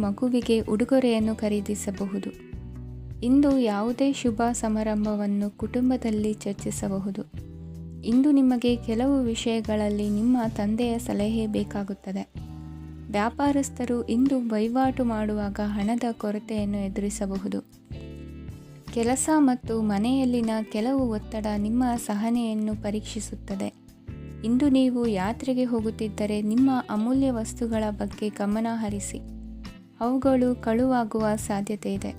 ಮಗುವಿಗೆ ಉಡುಗೊರೆಯನ್ನು ಖರೀದಿಸಬಹುದು. ಇಂದು ಯಾವುದೇ ಶುಭ ಸಮಾರಂಭವನ್ನು ಕುಟುಂಬದಲ್ಲಿ ಚರ್ಚಿಸಬಹುದು. ಇಂದು ನಿಮಗೆ ಕೆಲವು ವಿಷಯಗಳಲ್ಲಿ ನಿಮ್ಮ ತಂದೆಯ ಸಲಹೆ ಬೇಕಾಗುತ್ತದೆ. ವ್ಯಾಪಾರಸ್ಥರು ಇಂದು ವಹಿವಾಟು ಮಾಡುವಾಗ ಹಣದ ಕೊರತೆಯನ್ನು ಎದುರಿಸಬಹುದು. ಕೆಲಸ ಮತ್ತು ಮನೆಯಲ್ಲಿನ ಕೆಲವು ಒತ್ತಡ ನಿಮ್ಮ ಸಹನೆಯನ್ನು ಪರೀಕ್ಷಿಸುತ್ತದೆ. ಇಂದು ನೀವು ಯಾತ್ರೆಗೆ ಹೋಗುತ್ತಿದ್ದರೆ ನಿಮ್ಮ ಅಮೂಲ್ಯ ವಸ್ತುಗಳ ಬಗ್ಗೆ ಗಮನ ಹರಿಸಿ. ಅವುಗಳು ಕಳುವಾಗುವ ಸಾಧ್ಯತೆ ಇದೆ.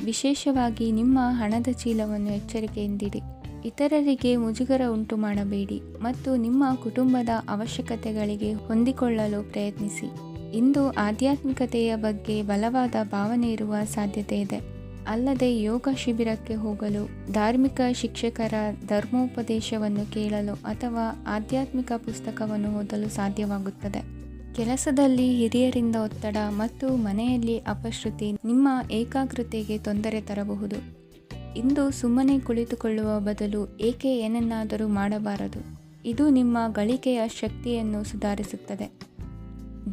ವಿಶೇಷವಾಗಿ ನಿಮ್ಮ ಹಣದ ಚೀಲವನ್ನು ಎಚ್ಚರಿಕೆಯಿಂದಿಡಿ. ಇತರರಿಗೆ ಮುಜುಗರ ಉಂಟು ಮಾಡಬೇಡಿ ಮತ್ತು ನಿಮ್ಮ ಕುಟುಂಬದ ಅವಶ್ಯಕತೆಗಳಿಗೆ ಹೊಂದಿಕೊಳ್ಳಲು ಪ್ರಯತ್ನಿಸಿ. ಇಂದು ಆಧ್ಯಾತ್ಮಿಕತೆಯ ಬಗ್ಗೆ ಬಲವಾದ ಭಾವನೆ ಇರುವ ಸಾಧ್ಯತೆ ಇದೆ. ಅಲ್ಲದೆ ಯೋಗ ಶಿಬಿರಕ್ಕೆ ಹೋಗಲು, ಧಾರ್ಮಿಕ ಶಿಕ್ಷಕರ ಧರ್ಮೋಪದೇಶವನ್ನು ಕೇಳಲು ಅಥವಾ ಆಧ್ಯಾತ್ಮಿಕ ಪುಸ್ತಕವನ್ನು ಓದಲು ಸಾಧ್ಯವಾಗುತ್ತದೆ. ಕೆಲಸದಲ್ಲಿ ಹಿರಿಯರಿಂದ ಒತ್ತಡ ಮತ್ತು ಮನೆಯಲ್ಲಿ ಅಪಶ್ರುತಿ ನಿಮ್ಮ ಏಕಾಗ್ರತೆಗೆ ತೊಂದರೆ ತರಬಹುದು. ಇಂದು ಸುಮ್ಮನೆ ಕುಳಿತುಕೊಳ್ಳುವ ಬದಲು ಏಕೆ ಏನನ್ನಾದರೂ ಮಾಡಬಾರದು. ಇದು ನಿಮ್ಮ ಗಳಿಕೆಯ ಶಕ್ತಿಯನ್ನು ಸುಧಾರಿಸುತ್ತದೆ.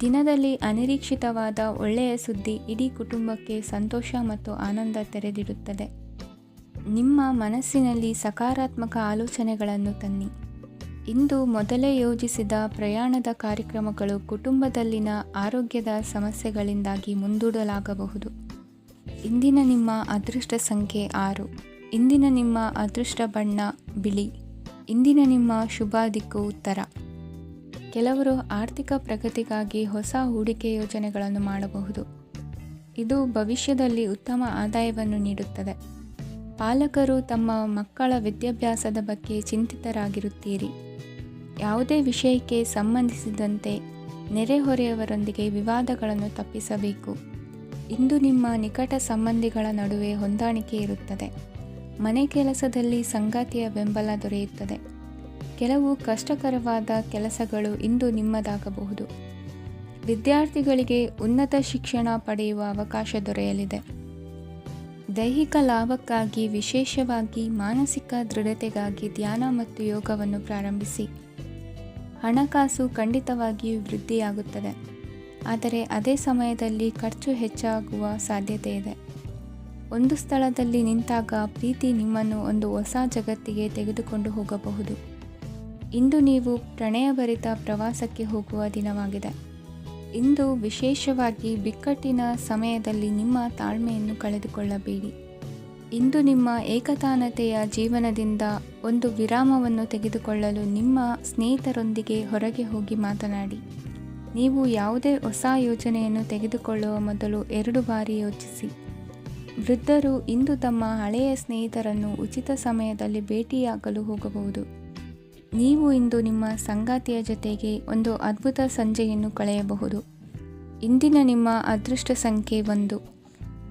ದಿನದಲ್ಲಿ ಅನಿರೀಕ್ಷಿತವಾದ ಒಳ್ಳೆಯ ಸುದ್ದಿ ಇಡೀ ಕುಟುಂಬಕ್ಕೆ ಸಂತೋಷ ಮತ್ತು ಆನಂದ ತೆರೆದಿಡುತ್ತದೆ. ನಿಮ್ಮ ಮನಸ್ಸಿನಲ್ಲಿ ಸಕಾರಾತ್ಮಕ ಆಲೋಚನೆಗಳನ್ನು ತನ್ನಿ. ಇಂದು ಮೊದಲೇ ಯೋಜಿಸಿದ ಪ್ರಯಾಣದ ಕಾರ್ಯಕ್ರಮಗಳು ಕುಟುಂಬದಲ್ಲಿನ ಆರೋಗ್ಯದ ಸಮಸ್ಯೆಗಳಿಂದಾಗಿ ಮುಂದೂಡಲಾಗಬಹುದು. ಇಂದಿನ ನಿಮ್ಮ ಅದೃಷ್ಟ ಸಂಖ್ಯೆ 6. ಇಂದಿನ ನಿಮ್ಮ ಅದೃಷ್ಟ ಬಣ್ಣ ಬಿಳಿ. ಇಂದಿನ ನಿಮ್ಮ ಶುಭ ದಿಕ್ಕು ಉತ್ತರ. ಕೆಲವರು ಆರ್ಥಿಕ ಪ್ರಗತಿಗಾಗಿ ಹೊಸ ಹೂಡಿಕೆ ಯೋಜನೆಗಳನ್ನು ಮಾಡಬಹುದು. ಇದು ಭವಿಷ್ಯದಲ್ಲಿ ಉತ್ತಮ ಆದಾಯವನ್ನು ನೀಡುತ್ತದೆ. ಪಾಲಕರು ತಮ್ಮ ಮಕ್ಕಳ ವಿದ್ಯಾಭ್ಯಾಸದ ಬಗ್ಗೆ ಚಿಂತಿತರಾಗಿರುತ್ತೀರಿ. ಯಾವುದೇ ವಿಷಯಕ್ಕೆ ಸಂಬಂಧಿಸಿದಂತೆ ನೆರೆಹೊರೆಯವರೊಂದಿಗೆ ವಿವಾದಗಳನ್ನು ತಪ್ಪಿಸಬೇಕು. ಇಂದು ನಿಮ್ಮ ನಿಕಟ ಸಂಬಂಧಿಗಳ ನಡುವೆ ಹೊಂದಾಣಿಕೆ ಇರುತ್ತದೆ. ಮನೆ ಕೆಲಸದಲ್ಲಿ ಸಂಗಾತಿಯ ಬೆಂಬಲ ದೊರೆಯುತ್ತದೆ. ಕೆಲವು ಕಷ್ಟಕರವಾದ ಕೆಲಸಗಳು ಇಂದು ನಿಮ್ಮದಾಗಬಹುದು. ವಿದ್ಯಾರ್ಥಿಗಳಿಗೆ ಉನ್ನತ ಶಿಕ್ಷಣ ಪಡೆಯುವ ಅವಕಾಶ ದೊರೆಯಲಿದೆ. ದೈಹಿಕ ಲಾಭಕ್ಕಾಗಿ, ವಿಶೇಷವಾಗಿ ಮಾನಸಿಕ ದೃಢತೆಗಾಗಿ ಧ್ಯಾನ ಮತ್ತು ಯೋಗವನ್ನು ಪ್ರಾರಂಭಿಸಿ. ಹಣಕಾಸು ಖಂಡಿತವಾಗಿಯೂ ವೃದ್ಧಿಯಾಗುತ್ತದೆ, ಆದರೆ ಅದೇ ಸಮಯದಲ್ಲಿ ಖರ್ಚು ಹೆಚ್ಚಾಗುವ ಸಾಧ್ಯತೆ ಇದೆ. ಒಂದು ಸ್ಥಳದಲ್ಲಿ ನಿಂತಾಗ ಪ್ರೀತಿ ನಿಮ್ಮನ್ನು ಒಂದು ಹೊಸ ಜಗತ್ತಿಗೆ ತೆಗೆದುಕೊಂಡು ಹೋಗಬಹುದು. ಇಂದು ನೀವು ಪ್ರಣಯಭರಿತ ಪ್ರವಾಸಕ್ಕೆ ಹೋಗುವ ದಿನವಾಗಿದೆ. ಇಂದು ವಿಶೇಷವಾಗಿ ಬಿಕ್ಕಟ್ಟಿನ ಸಮಯದಲ್ಲಿ ನಿಮ್ಮ ತಾಳ್ಮೆಯನ್ನು ಕಳೆದುಕೊಳ್ಳಬೇಡಿ. ಇಂದು ನಿಮ್ಮ ಏಕತಾನತೆಯ ಜೀವನದಿಂದ ಒಂದು ವಿರಾಮವನ್ನು ತೆಗೆದುಕೊಳ್ಳಲು ನಿಮ್ಮ ಸ್ನೇಹಿತರೊಂದಿಗೆ ಹೊರಗೆ ಹೋಗಿ ಮಾತನಾಡಿ. ನೀವು ಯಾವುದೇ ಹೊಸ ಯೋಜನೆಯನ್ನು ತೆಗೆದುಕೊಳ್ಳುವ ಮೊದಲು 2 ಬಾರಿ ಯೋಚಿಸಿ. ವೃದ್ಧರು ಇಂದು ತಮ್ಮ ಹಳೆಯ ಸ್ನೇಹಿತರನ್ನು ಉಚಿತ ಸಮಯದಲ್ಲಿ ಭೇಟಿಯಾಗಲು ಹೋಗಬಹುದು. ನೀವು ಇಂದು ನಿಮ್ಮ ಸಂಗಾತಿಯ ಜೊತೆಗೆ ಒಂದು ಅದ್ಭುತ ಸಂಜೆಯನ್ನು ಕಳೆಯಬಹುದು. ಇಂದಿನ ನಿಮ್ಮ ಅದೃಷ್ಟ ಸಂಖ್ಯೆ 1.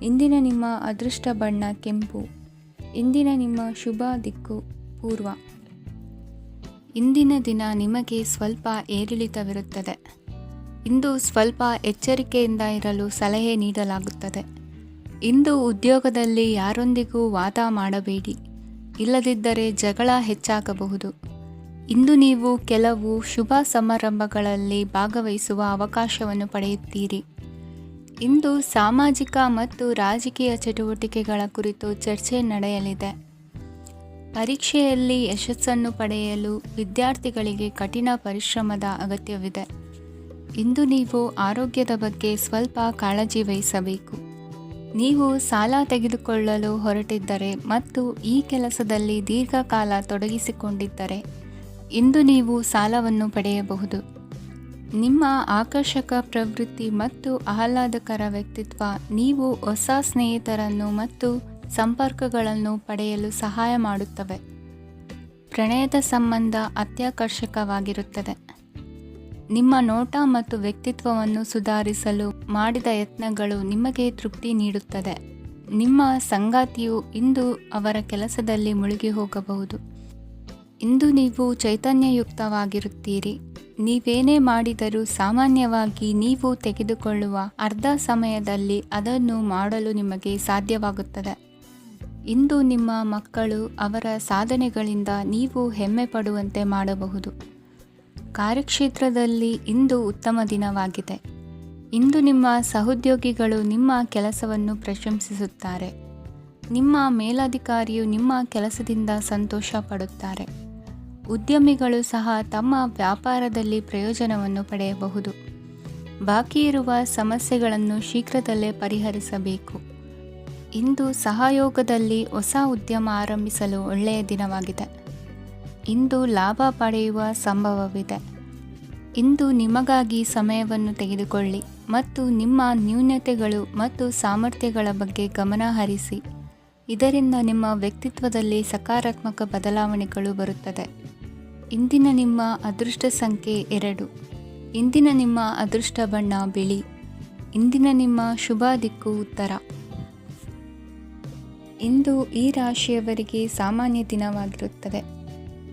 ಇಂದಿನ ನಿಮ್ಮ ಅದೃಷ್ಟ ಬಣ್ಣ ಕೆಂಪು. ಇಂದಿನ ನಿಮ್ಮ ಶುಭ ದಿಕ್ಕು ಪೂರ್ವ. ಇಂದಿನ ದಿನ ನಿಮಗೆ ಸ್ವಲ್ಪ ಏರಿಳಿತವಿರುತ್ತದೆ. ಇಂದು ಸ್ವಲ್ಪ ಎಚ್ಚರಿಕೆಯಿಂದ ಇರಲು ಸಲಹೆ ನೀಡಲಾಗುತ್ತದೆ. ಇಂದು ಉದ್ಯೋಗದಲ್ಲಿ ಯಾರೊಂದಿಗೂ ವಾದ ಮಾಡಬೇಡಿ, ಇಲ್ಲದಿದ್ದರೆ ಜಗಳ ಹೆಚ್ಚಾಗಬಹುದು. ಇಂದು ನೀವು ಕೆಲವು ಶುಭ ಸಮಾರಂಭಗಳಲ್ಲಿ ಭಾಗವಹಿಸುವ ಅವಕಾಶವನ್ನು ಪಡೆಯುತ್ತೀರಿ. ಇಂದು ಸಾಮಾಜಿಕ ಮತ್ತು ರಾಜಕೀಯ ಚಟುವಟಿಕೆಗಳ ಕುರಿತು ಚರ್ಚೆ ನಡೆಯಲಿದೆ. ಪರೀಕ್ಷೆಯಲ್ಲಿ ಯಶಸ್ಸನ್ನು ಪಡೆಯಲು ವಿದ್ಯಾರ್ಥಿಗಳಿಗೆ ಕಠಿಣ ಪರಿಶ್ರಮದ ಅಗತ್ಯವಿದೆ. ಇಂದು ನೀವು ಆರೋಗ್ಯದ ಬಗ್ಗೆ ಸ್ವಲ್ಪ ಕಾಳಜಿ ವಹಿಸಬೇಕು. ನೀವು ಸಾಲ ತೆಗೆದುಕೊಳ್ಳಲು ಹೊರಟಿದ್ದರೆ ಮತ್ತು ಈ ಕೆಲಸದಲ್ಲಿ ದೀರ್ಘಕಾಲ ತೊಡಗಿಸಿಕೊಂಡಿದ್ದರೆ ಇಂದು ನೀವು ಸಾಲವನ್ನು ಪಡೆಯಬಹುದು. ನಿಮ್ಮ ಆಕರ್ಷಕ ಪ್ರವೃತ್ತಿ ಮತ್ತು ಆಹ್ಲಾದಕರ ವ್ಯಕ್ತಿತ್ವ ನೀವು ಹೊಸ ಸ್ನೇಹಿತರನ್ನು ಮತ್ತು ಸಂಪರ್ಕಗಳನ್ನು ಪಡೆಯಲು ಸಹಾಯ ಮಾಡುತ್ತವೆ. ಪ್ರಣಯದ ಸಂಬಂಧ ಅತ್ಯಾಕರ್ಷಕವಾಗಿರುತ್ತದೆ. ನಿಮ್ಮ ನೋಟ ಮತ್ತು ವ್ಯಕ್ತಿತ್ವವನ್ನು ಸುಧಾರಿಸಲು ಮಾಡಿದ ಯತ್ನಗಳು ನಿಮಗೆ ತೃಪ್ತಿ ನೀಡುತ್ತದೆ. ನಿಮ್ಮ ಸಂಗಾತಿಯು ಇಂದು ಅವರ ಕೆಲಸದಲ್ಲಿ ಮುಳುಗಿ ಹೋಗಬಹುದು. ಇಂದು ನೀವು ಚೈತನ್ಯಯುಕ್ತವಾಗಿರುತ್ತೀರಿ. ನೀವೇನೇ ಮಾಡಿದರೂ ಸಾಮಾನ್ಯವಾಗಿ ನೀವು ತೆಗೆದುಕೊಳ್ಳುವ ಅರ್ಧ ಸಮಯದಲ್ಲಿ ಅದನ್ನು ಮಾಡಲು ನಿಮಗೆ ಸಾಧ್ಯವಾಗುತ್ತದೆ. ಇಂದು ನಿಮ್ಮ ಮಕ್ಕಳು ಅವರ ಸಾಧನೆಗಳಿಂದ ನೀವು ಹೆಮ್ಮೆ ಪಡುವಂತೆ ಮಾಡಬಹುದು. ಕಾರ್ಯಕ್ಷೇತ್ರದಲ್ಲಿ ಇಂದು ಉತ್ತಮ ದಿನವಾಗಿದೆ. ಇಂದು ನಿಮ್ಮ ಸಹೋದ್ಯೋಗಿಗಳು ನಿಮ್ಮ ಕೆಲಸವನ್ನು ಪ್ರಶಂಸಿಸುತ್ತಾರೆ. ನಿಮ್ಮ ಮೇಲಧಿಕಾರಿಯು ನಿಮ್ಮ ಕೆಲಸದಿಂದ ಸಂತೋಷ ಪಡುತ್ತಾರೆ. ಉದ್ಯಮಿಗಳು ಸಹ ತಮ್ಮ ವ್ಯಾಪಾರದಲ್ಲಿ ಪ್ರಯೋಜನವನ್ನು ಪಡೆಯಬಹುದು. ಬಾಕಿ ಇರುವ ಸಮಸ್ಯೆಗಳನ್ನು ಶೀಘ್ರದಲ್ಲೇ ಪರಿಹರಿಸಬೇಕು. ಇಂದು ಸಹಯೋಗದಲ್ಲಿ ಹೊಸ ಉದ್ಯಮ ಆರಂಭಿಸಲು ಒಳ್ಳೆಯ ದಿನವಾಗಿದೆ. ಇಂದು ಲಾಭ ಪಡೆಯುವ ಸಂಭವವಿದೆ. ಇಂದು ನಿಮಗಾಗಿ ಸಮಯವನ್ನು ತೆಗೆದುಕೊಳ್ಳಿ ಮತ್ತು ನಿಮ್ಮ ನ್ಯೂನತೆಗಳು ಮತ್ತು ಸಾಮರ್ಥ್ಯಗಳ ಬಗ್ಗೆ ಗಮನ ಹರಿಸಿ. ಇದರಿಂದ ನಿಮ್ಮ ವ್ಯಕ್ತಿತ್ವದಲ್ಲಿ ಸಕಾರಾತ್ಮಕ ಬದಲಾವಣೆಗಳು ಬರುತ್ತದೆ. ಇಂದಿನ ನಿಮ್ಮ ಅದೃಷ್ಟ ಸಂಖ್ಯೆ 2. ಇಂದಿನ ನಿಮ್ಮ ಅದೃಷ್ಟ ಬಣ್ಣ ಬಿಳಿ. ಇಂದಿನ ನಿಮ್ಮ ಶುಭ ದಿಕ್ಕು ಉತ್ತರ. ಇಂದು ಈ ರಾಶಿಯವರಿಗೆ ಸಾಮಾನ್ಯ ದಿನವಾಗಿರುತ್ತದೆ.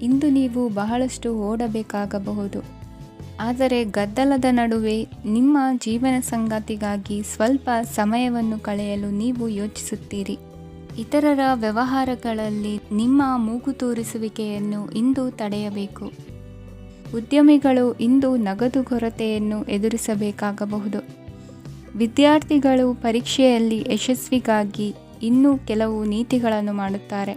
ಇಂದು ನೀವು ಬಹಳಷ್ಟು ಓಡಬೇಕಾಗಬಹುದು. ಆದರೆ ಗದ್ದಲದ ನಡುವೆ ನಿಮ್ಮ ಜೀವನ ಸಂಗಾತಿಗಾಗಿ ಸ್ವಲ್ಪ ಸಮಯವನ್ನು ಕಳೆಯಲು ನೀವು ಯೋಚಿಸುತ್ತೀರಿ. ಇತರರ ವ್ಯವಹಾರಗಳಲ್ಲಿ ನಿಮ್ಮ ಮೂಗು ತೂರಿಸುವಿಕೆಯನ್ನು ಇಂದು ತಡೆಯಬೇಕು. ಉದ್ಯಮಿಗಳು ಇಂದು ನಗದು ಕೊರತೆಯನ್ನು ಎದುರಿಸಬೇಕಾಗಬಹುದು. ವಿದ್ಯಾರ್ಥಿಗಳು ಪರೀಕ್ಷೆಯಲ್ಲಿ ಯಶಸ್ವಿಗಾಗಿ ಇನ್ನೂ ಕೆಲವು ನೀತಿಗಳನ್ನು ಮಾಡುತ್ತಾರೆ.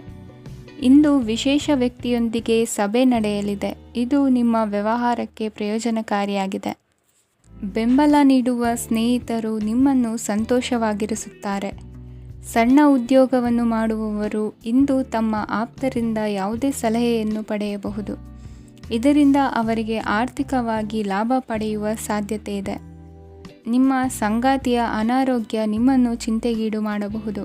ಇಂದು ವಿಶೇಷ ವ್ಯಕ್ತಿಯೊಂದಿಗೆ ಸಭೆ ನಡೆಯಲಿದೆ. ಇದು ನಿಮ್ಮ ವ್ಯವಹಾರಕ್ಕೆ ಪ್ರಯೋಜನಕಾರಿಯಾಗಿದೆ. ಬೆಂಬಲ ನೀಡುವ ಸ್ನೇಹಿತರು ನಿಮ್ಮನ್ನು ಸಂತೋಷವಾಗಿರಿಸುತ್ತಾರೆ. ಸಣ್ಣ ಉದ್ಯೋಗವನ್ನು ಮಾಡುವವರು ಇಂದು ತಮ್ಮ ಆಪ್ತರಿಂದ ಯಾವುದೇ ಸಲಹೆಯನ್ನು ಪಡೆಯಬಹುದು. ಇದರಿಂದ ಅವರಿಗೆ ಆರ್ಥಿಕವಾಗಿ ಲಾಭ ಪಡೆಯುವ ಸಾಧ್ಯತೆ ಇದೆ. ನಿಮ್ಮ ಸಂಗಾತಿಯ ಅನಾರೋಗ್ಯ ನಿಮ್ಮನ್ನು ಚಿಂತೆಗೀಡು ಮಾಡಬಹುದು.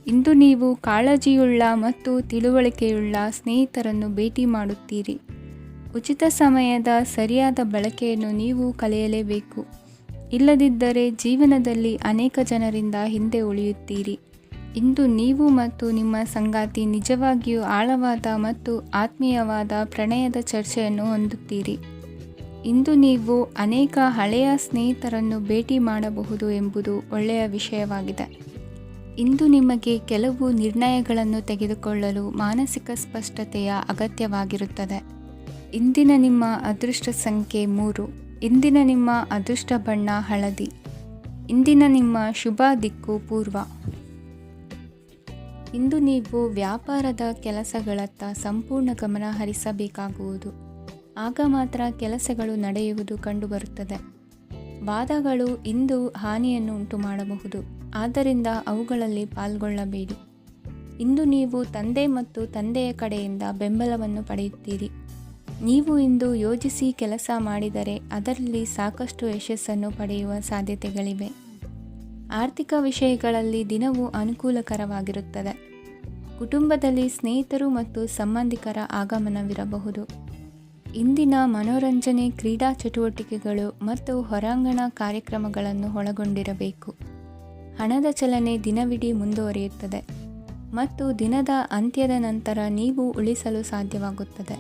ಇಂದು ನೀವು ಕಾಳಜಿಯುಳ್ಳ ಮತ್ತು ತಿಳುವಳಿಕೆಯುಳ್ಳ ಸ್ನೇಹಿತರನ್ನು ಭೇಟಿ ಮಾಡುತ್ತೀರಿ. ಉಚಿತ ಸಮಯದ ಸರಿಯಾದ ಬಳಕೆಯನ್ನು ನೀವು ಕಲಿಯಲೇಬೇಕು. ಇಲ್ಲದಿದ್ದರೆ ಜೀವನದಲ್ಲಿ ಅನೇಕ ಜನರಿಂದ ಹಿಂದೆ ಉಳಿಯುತ್ತೀರಿ. ಇಂದು ನೀವು ಮತ್ತು ನಿಮ್ಮ ಸಂಗಾತಿ ನಿಜವಾಗಿಯೂ ಆಳವಾದ ಮತ್ತು ಆತ್ಮೀಯವಾದ ಪ್ರಣಯದ ಚರ್ಚೆಯನ್ನು ಹೊಂದುತ್ತೀರಿ. ಇಂದು ನೀವು ಅನೇಕ ಹಳೆಯ ಸ್ನೇಹಿತರನ್ನು ಭೇಟಿ ಮಾಡಬಹುದು ಎಂಬುದು ಒಳ್ಳೆಯ ವಿಷಯವಾಗಿದೆ. ಇಂದು ನಿಮಗೆ ಕೆಲವು ನಿರ್ಣಯಗಳನ್ನು ತೆಗೆದುಕೊಳ್ಳಲು ಮಾನಸಿಕ ಸ್ಪಷ್ಟತೆಯ ಅಗತ್ಯವಾಗಿರುತ್ತದೆ. ಇಂದಿನ ನಿಮ್ಮ ಅದೃಷ್ಟ ಸಂಖ್ಯೆ 3. ಇಂದಿನ ನಿಮ್ಮ ಅದೃಷ್ಟ ಬಣ್ಣ ಹಳದಿ. ಇಂದಿನ ನಿಮ್ಮ ಶುಭ ದಿಕ್ಕು ಪೂರ್ವ. ಇಂದು ನೀವು ವ್ಯಾಪಾರದ ಕೆಲಸಗಳತ್ತ ಸಂಪೂರ್ಣ ಗಮನ ಹರಿಸಬೇಕಾಗುವುದು. ಆಗ ಮಾತ್ರ ಕೆಲಸಗಳು ನಡೆಯುವುದು ಕಂಡುಬರುತ್ತದೆ. ವಾದಗಳು ಇಂದು ಹಾನಿಯನ್ನು ಉಂಟು ಮಾಡಬಹುದು. ಆದ್ದರಿಂದ ಅವುಗಳಲ್ಲಿ ಪಾಲ್ಗೊಳ್ಳಬೇಡಿ. ಇಂದು ನೀವು ತಂದೆ ಮತ್ತು ತಂದೆಯ ಕಡೆಯಿಂದ ಬೆಂಬಲವನ್ನು ಪಡೆಯುತ್ತೀರಿ. ನೀವು ಇಂದು ಯೋಜಿಸಿ ಕೆಲಸ ಮಾಡಿದರೆ ಅದರಲ್ಲಿ ಸಾಕಷ್ಟು ಯಶಸ್ಸನ್ನು ಪಡೆಯುವ ಸಾಧ್ಯತೆಗಳಿವೆ. ಆರ್ಥಿಕ ವಿಷಯಗಳಲ್ಲಿ ದಿನವೂ ಅನುಕೂಲಕರವಾಗಿರುತ್ತದೆ. ಕುಟುಂಬದಲ್ಲಿ ಸ್ನೇಹಿತರು ಮತ್ತು ಸಂಬಂಧಿಕರ ಆಗಮನವಿರಬಹುದು. ಇಂದಿನ ಮನೋರಂಜನೆ ಕ್ರೀಡಾ ಚಟುವಟಿಕೆಗಳು ಮತ್ತು ಹೊರಾಂಗಣ ಕಾರ್ಯಕ್ರಮಗಳನ್ನು ಒಳಗೊಂಡಿರಬೇಕು. ಹಣದ ಚಲನೆ ದಿನವಿಡೀ ಮುಂದುವರಿಯುತ್ತದೆ ಮತ್ತು ದಿನದ ಅಂತ್ಯದ ನಂತರ ನೀವು ಉಳಿಸಲು ಸಾಧ್ಯವಾಗುತ್ತದೆ.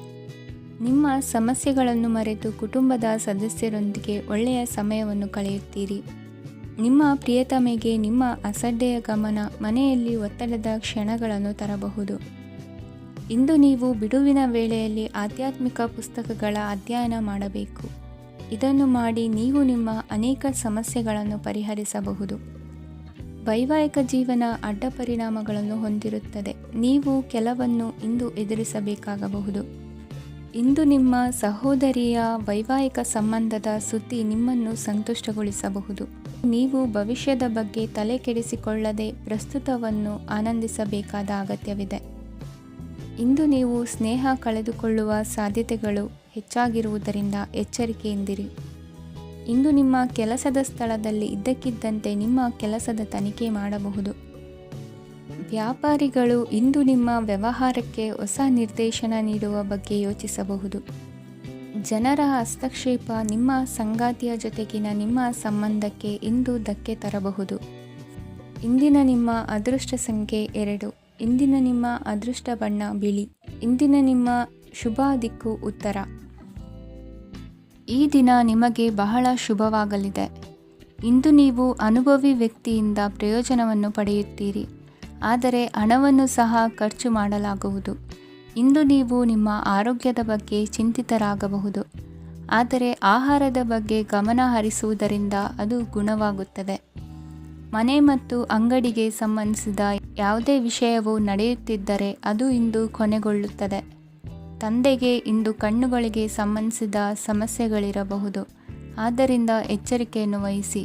ನಿಮ್ಮ ಸಮಸ್ಯೆಗಳನ್ನು ಮರೆತು ಕುಟುಂಬದ ಸದಸ್ಯರೊಂದಿಗೆ ಒಳ್ಳೆಯ ಸಮಯವನ್ನು ಕಳೆಯುತ್ತೀರಿ. ನಿಮ್ಮ ಪ್ರಿಯತಮೆಗೆ ನಿಮ್ಮ ಅಸಡ್ಡೆಯ ಗಮನ ಮನೆಯಲ್ಲಿ ಒತ್ತಡದ ಕ್ಷಣಗಳನ್ನು ತರಬಹುದು. ಇಂದು ನೀವು ಬಿಡುವಿನ ವೇಳೆಯಲ್ಲಿ ಆಧ್ಯಾತ್ಮಿಕ ಪುಸ್ತಕಗಳ ಅಧ್ಯಯನ ಮಾಡಬೇಕು. ಇದನ್ನು ಮಾಡಿ ನೀವು ನಿಮ್ಮ ಅನೇಕ ಸಮಸ್ಯೆಗಳನ್ನು ಪರಿಹರಿಸಬಹುದು. ವೈವಾಹಿಕ ಜೀವನ ಅಡ್ಡ ಪರಿಣಾಮಗಳನ್ನು ಹೊಂದಿರುತ್ತದೆ. ನೀವು ಕೆಲವನ್ನು ಇಂದು ಎದುರಿಸಬೇಕಾಗಬಹುದು. ಇಂದು ನಿಮ್ಮ ಸಹೋದರಿಯ ವೈವಾಹಿಕ ಸಂಬಂಧದ ಸುದ್ದಿ ನಿಮ್ಮನ್ನು ಸಂತುಷ್ಟಗೊಳಿಸಬಹುದು. ನೀವು ಭವಿಷ್ಯದ ಬಗ್ಗೆ ತಲೆ ಕೆಡಿಸಿಕೊಳ್ಳದೆ ಪ್ರಸ್ತುತವನ್ನು ಆನಂದಿಸಬೇಕಾದ ಅಗತ್ಯವಿದೆ. ಇಂದು ನೀವು ಸ್ನೇಹ ಕಳೆದುಕೊಳ್ಳುವ ಸಾಧ್ಯತೆಗಳು ಹೆಚ್ಚಾಗಿರುವುದರಿಂದ ಎಚ್ಚರಿಕೆಯಿಂದಿರಿ. ಇಂದು ನಿಮ್ಮ ಕೆಲಸದ ಸ್ಥಳದಲ್ಲಿ ಇದ್ದಕ್ಕಿದ್ದಂತೆ ನಿಮ್ಮ ಕೆಲಸದ ತನಿಖೆ ಮಾಡಬಹುದು. ವ್ಯಾಪಾರಿಗಳು ಇಂದು ನಿಮ್ಮ ವ್ಯವಹಾರಕ್ಕೆ ಹೊಸ ನಿರ್ದೇಶನ ನೀಡುವ ಬಗ್ಗೆ ಯೋಚಿಸಬಹುದು. ಜನರ ಹಸ್ತಕ್ಷೇಪ ನಿಮ್ಮ ಸಂಗಾತಿಯ ಜೊತೆಗಿನ ನಿಮ್ಮ ಸಂಬಂಧಕ್ಕೆ ಇಂದು ಧಕ್ಕೆ ತರಬಹುದು. ಇಂದಿನ ನಿಮ್ಮ ಅದೃಷ್ಟ ಸಂಖ್ಯೆ 2. ಇಂದಿನ ನಿಮ್ಮ ಅದೃಷ್ಟ ಬಣ್ಣ ಬಿಳಿ. ಇಂದಿನ ನಿಮ್ಮ ಶುಭ ದಿಕ್ಕು ಉತ್ತರ. ಈ ದಿನ ನಿಮಗೆ ಬಹಳ ಶುಭವಾಗಲಿದೆ. ಇಂದು ನೀವು ಅನುಭವಿ ವ್ಯಕ್ತಿಯಿಂದ ಪ್ರಯೋಜನವನ್ನು ಪಡೆಯುತ್ತೀರಿ. ಆದರೆ ಹಣವನ್ನು ಸಹ ಖರ್ಚು ಮಾಡಲಾಗುವುದು. ಇಂದು ನೀವು ನಿಮ್ಮ ಆರೋಗ್ಯದ ಬಗ್ಗೆ ಚಿಂತಿತರಾಗಬಹುದು. ಆದರೆ ಆಹಾರದ ಬಗ್ಗೆ ಗಮನ ಹರಿಸುವುದರಿಂದ ಅದು ಗುಣವಾಗುತ್ತದೆ. ಮನೆ ಮತ್ತು ಅಂಗಡಿಗೆ ಸಂಬಂಧಿಸಿದ ಯಾವುದೇ ವಿಷಯವು ನಡೆಯುತ್ತಿದ್ದರೆ ಅದು ಇಂದು ಕೊನೆಗೊಳ್ಳುತ್ತದೆ. ತಂದೆಗೆ ಇಂದು ಕಣ್ಣುಗಳಿಗೆ ಸಂಬಂಧಿಸಿದ ಸಮಸ್ಯೆಗಳಿರಬಹುದು, ಆದ್ದರಿಂದ ಎಚ್ಚರಿಕೆಯನ್ನು ವಹಿಸಿ.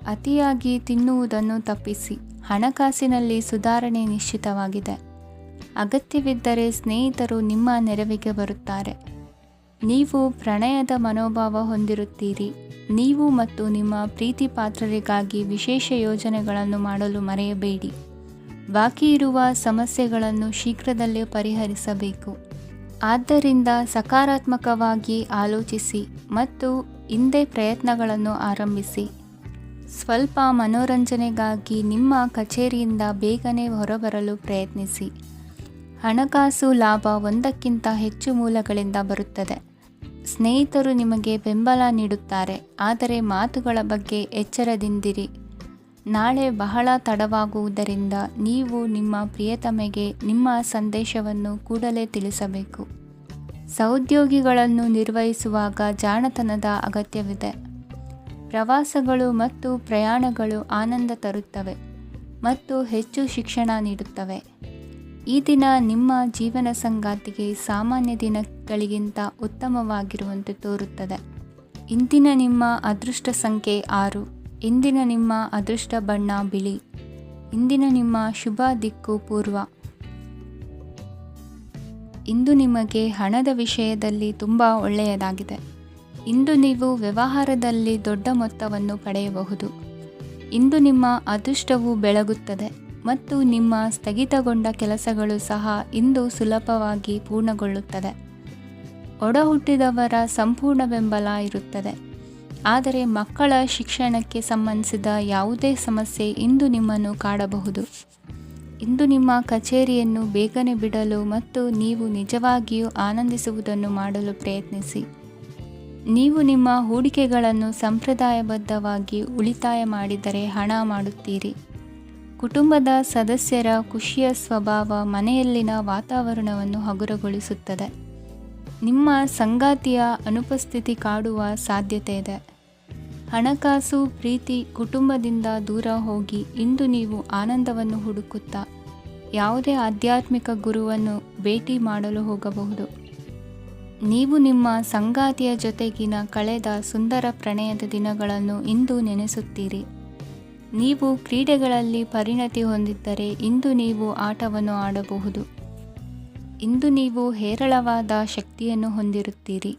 ಅತಿಯಾಗಿ ತಿನ್ನುವುದನ್ನು ತಪ್ಪಿಸಿ. ಹಣಕಾಸಿನಲ್ಲಿ ಸುಧಾರಣೆ ನಿಶ್ಚಿತವಾಗಿದೆ. ಅಗತ್ಯವಿದ್ದರೆ ಸ್ನೇಹಿತರು ನಿಮ್ಮ ನೆರವಿಗೆ ಬರುತ್ತಾರೆ. ನೀವು ಪ್ರಣಯದ ಮನೋಭಾವ ಹೊಂದಿರುತ್ತೀರಿ. ನೀವು ಮತ್ತು ನಿಮ್ಮ ಪ್ರೀತಿ ಪಾತ್ರರಿಗಾಗಿ ವಿಶೇಷ ಯೋಜನೆಗಳನ್ನು ಮಾಡಲು ಮರೆಯಬೇಡಿ. ಬಾಕಿ ಇರುವ ಸಮಸ್ಯೆಗಳನ್ನು ಶೀಘ್ರದಲ್ಲೇ ಪರಿಹರಿಸಬೇಕು. ಆದ್ದರಿಂದ ಸಕಾರಾತ್ಮಕವಾಗಿ ಆಲೋಚಿಸಿ ಮತ್ತು ಇಂದೇ ಪ್ರಯತ್ನಗಳನ್ನು ಆರಂಭಿಸಿ. ಸ್ವಲ್ಪ ಮನೋರಂಜನೆಗಾಗಿ ನಿಮ್ಮ ಕಚೇರಿಯಿಂದ ಬೇಗನೆ ಹೊರಬರಲು ಪ್ರಯತ್ನಿಸಿ. ಹಣಕಾಸು ಲಾಭ ಒಂದಕ್ಕಿಂತ ಹೆಚ್ಚು ಮೂಲಗಳಿಂದ ಬರುತ್ತದೆ. ಸ್ನೇಹಿತರು ನಿಮಗೆ ಬೆಂಬಲ ನೀಡುತ್ತಾರೆ, ಆದರೆ ಮಾತುಗಳ ಬಗ್ಗೆ ಎಚ್ಚರದಿಂದಿರಿ. ನಾಳೆ ಬಹಳ ತಡವಾಗುವುದರಿಂದ ನೀವು ನಿಮ್ಮ ಪ್ರಿಯತಮೆಗೆ ನಿಮ್ಮ ಸಂದೇಶವನ್ನು ಕೂಡಲೇ ತಿಳಿಸಬೇಕು. ಸಹೋದ್ಯೋಗಿಗಳನ್ನು ನಿರ್ವಹಿಸುವಾಗ ಜಾಣತನದ ಅಗತ್ಯವಿದೆ. ಪ್ರವಾಸಗಳು ಮತ್ತು ಪ್ರಯಾಣಗಳು ಆನಂದ ತರುತ್ತವೆ ಮತ್ತು ಹೆಚ್ಚು ಶಿಕ್ಷಣ ನೀಡುತ್ತವೆ. ಈ ದಿನ ನಿಮ್ಮ ಜೀವನ ಸಂಗಾತಿಗೆ ಸಾಮಾನ್ಯ ದಿನಗಳಿಗಿಂತ ಉತ್ತಮವಾಗಿರುವಂತೆ ತೋರುತ್ತದೆ. ಇಂದಿನ ನಿಮ್ಮ ಅದೃಷ್ಟ ಸಂಖ್ಯೆ 6. ಇಂದಿನ ನಿಮ್ಮ ಅದೃಷ್ಟ ಬಣ್ಣ ಬಿಳಿ. ಇಂದಿನ ನಿಮ್ಮ ಶುಭ ದಿಕ್ಕು ಪೂರ್ವ. ಇಂದು ನಿಮಗೆ ಹಣದ ವಿಷಯದಲ್ಲಿ ತುಂಬ ಒಳ್ಳೆಯದಾಗಿದೆ. ಇಂದು ನೀವು ವ್ಯವಹಾರದಲ್ಲಿ ದೊಡ್ಡ ಮೊತ್ತವನ್ನು ಪಡೆಯಬಹುದು. ಇಂದು ನಿಮ್ಮ ಅದೃಷ್ಟವು ಬೆಳಗುತ್ತದೆ ಮತ್ತು ನಿಮ್ಮ ಸ್ಥಗಿತಗೊಂಡ ಕೆಲಸಗಳು ಸಹ ಇಂದು ಸುಲಭವಾಗಿ ಪೂರ್ಣಗೊಳ್ಳುತ್ತದೆ. ಒಡಹುಟ್ಟಿದವರ ಸಂಪೂರ್ಣ ಬೆಂಬಲ ಇರುತ್ತದೆ. ಆದರೆ ಮಕ್ಕಳ ಶಿಕ್ಷಣಕ್ಕೆ ಸಂಬಂಧಿಸಿದ ಯಾವುದೇ ಸಮಸ್ಯೆ ಇಂದು ನಿಮ್ಮನ್ನು ಕಾಡಬಹುದು. ಇಂದು ನಿಮ್ಮ ಕಚೇರಿಯನ್ನು ಬೇಗನೆ ಬಿಡಲು ಮತ್ತು ನೀವು ನಿಜವಾಗಿಯೂ ಆನಂದಿಸುವುದನ್ನು ಮಾಡಲು ಪ್ರಯತ್ನಿಸಿ. ನೀವು ನಿಮ್ಮ ಹೂಡಿಕೆಗಳನ್ನು ಸಂಪ್ರದಾಯಬದ್ಧವಾಗಿ ಉಳಿತಾಯ ಮಾಡಿದರೆ ಹಣ ಮಾಡುತ್ತೀರಿ. ಕುಟುಂಬದ ಸದಸ್ಯರ ಖುಷಿಯ ಸ್ವಭಾವ ಮನೆಯಲ್ಲಿನ ವಾತಾವರಣವನ್ನು ಹಗುರಗೊಳಿಸುತ್ತದೆ. ನಿಮ್ಮ ಸಂಗಾತಿಯ ಅನುಪಸ್ಥಿತಿ ಕಾಡುವ ಸಾಧ್ಯತೆ ಇದೆ. ಹಣಕಾಸು, ಪ್ರೀತಿ, ಕುಟುಂಬದಿಂದ ದೂರ ಹೋಗಿ ಇಂದು ನೀವು ಆನಂದವನ್ನು ಹುಡುಕುತ್ತಾ ಯಾವುದೇ ಆಧ್ಯಾತ್ಮಿಕ ಗುರುವನ್ನು ಭೇಟಿ ಮಾಡಲು ಹೋಗಬಹುದು. ನೀವು ನಿಮ್ಮ ಸಂಗಾತಿಯ ಜೊತೆಗಿನ ಕಳೆದ ಸುಂದರ ಪ್ರಣಯದ ದಿನಗಳನ್ನು ಇಂದು ನೆನೆಸುತ್ತೀರಿ. ನೀವು ಕ್ರೀಡೆಗಳಲ್ಲಿ ಪರಿಣತಿ ಹೊಂದಿದ್ದರೆ ಇಂದು ನೀವು ಆಟವನ್ನು ಆಡಬಹುದು. ಇಂದು ನೀವು ಹೇರಳವಾದ ಶಕ್ತಿಯನ್ನು ಹೊಂದಿರುತ್ತೀರಿ.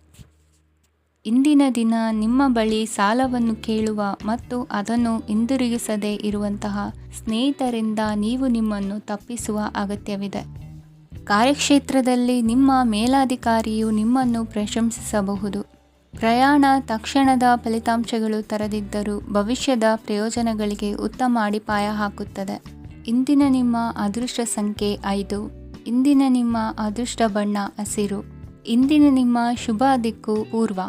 ಇಂದಿನ ದಿನ ನಿಮ್ಮ ಬಳಿ ಸಾಲವನ್ನು ಕೇಳುವ ಮತ್ತು ಅದನ್ನು ಹಿಂದಿರುಗಿಸದೇ ಇರುವಂತಹ ಸ್ನೇಹಿತರಿಂದ ನೀವು ನಿಮ್ಮನ್ನು ತಪ್ಪಿಸುವ ಅಗತ್ಯವಿದೆ. ಕಾರ್ಯಕ್ಷೇತ್ರದಲ್ಲಿ ನಿಮ್ಮ ಮೇಲಾಧಿಕಾರಿಯು ನಿಮ್ಮನ್ನು ಪ್ರಶಂಸಿಸಬಹುದು. ಪ್ರಯಾಣ ತಕ್ಷಣದ ಫಲಿತಾಂಶಗಳು ತರದಿದ್ದರೂ ಭವಿಷ್ಯದ ಪ್ರಯೋಜನಗಳಿಗೆ ಉತ್ತಮ ಅಡಿಪಾಯ ಹಾಕುತ್ತದೆ. ಇಂದಿನ ನಿಮ್ಮ ಅದೃಷ್ಟ ಸಂಖ್ಯೆ 5. ಇಂದಿನ ನಿಮ್ಮ ಅದೃಷ್ಟ ಬಣ್ಣ ಹಸಿರು. ಇಂದಿನ ನಿಮ್ಮ ಶುಭ ದಿಕ್ಕು ಪೂರ್ವ.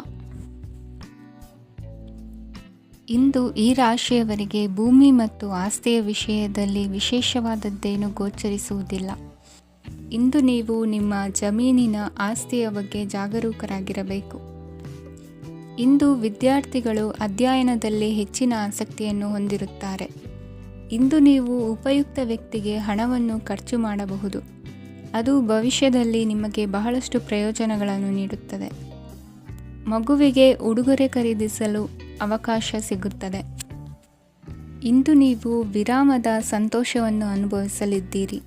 ಇಂದು ಈ ರಾಶಿಯವರಿಗೆ ಭೂಮಿ ಮತ್ತು ಆಸ್ತಿಯ ವಿಷಯದಲ್ಲಿ ವಿಶೇಷವಾದದ್ದೇನು ಗೋಚರಿಸುವುದಿಲ್ಲ. ಇಂದು ನೀವು ನಿಮ್ಮ ಜಮೀನಿನ ಆಸ್ತಿಯ ಬಗ್ಗೆ ಜಾಗರೂಕರಾಗಿರಬೇಕು. ಇಂದು ವಿದ್ಯಾರ್ಥಿಗಳು ಅಧ್ಯಯನದಲ್ಲಿ ಹೆಚ್ಚಿನ ಆಸಕ್ತಿಯನ್ನು ಹೊಂದಿರುತ್ತಾರೆ. ಇಂದು ನೀವು ಉಪಯುಕ್ತ ವ್ಯಕ್ತಿಗೆ ಹಣವನ್ನು ಖರ್ಚು ಮಾಡಬಹುದು. ಅದು ಭವಿಷ್ಯದಲ್ಲಿ ನಿಮಗೆ ಬಹಳಷ್ಟು ಪ್ರಯೋಜನಗಳನ್ನು ನೀಡುತ್ತದೆ. ಮಗುವಿಗೆ ಉಡುಗೊರೆ ಖರೀದಿಸಲು ಅವಕಾಶ ಸಿಗುತ್ತದೆ. ಇಂದು ನೀವು ವಿರಾಮದ ಸಂತೋಷವನ್ನು ಅನುಭವಿಸಲಿದ್ದೀರಿ.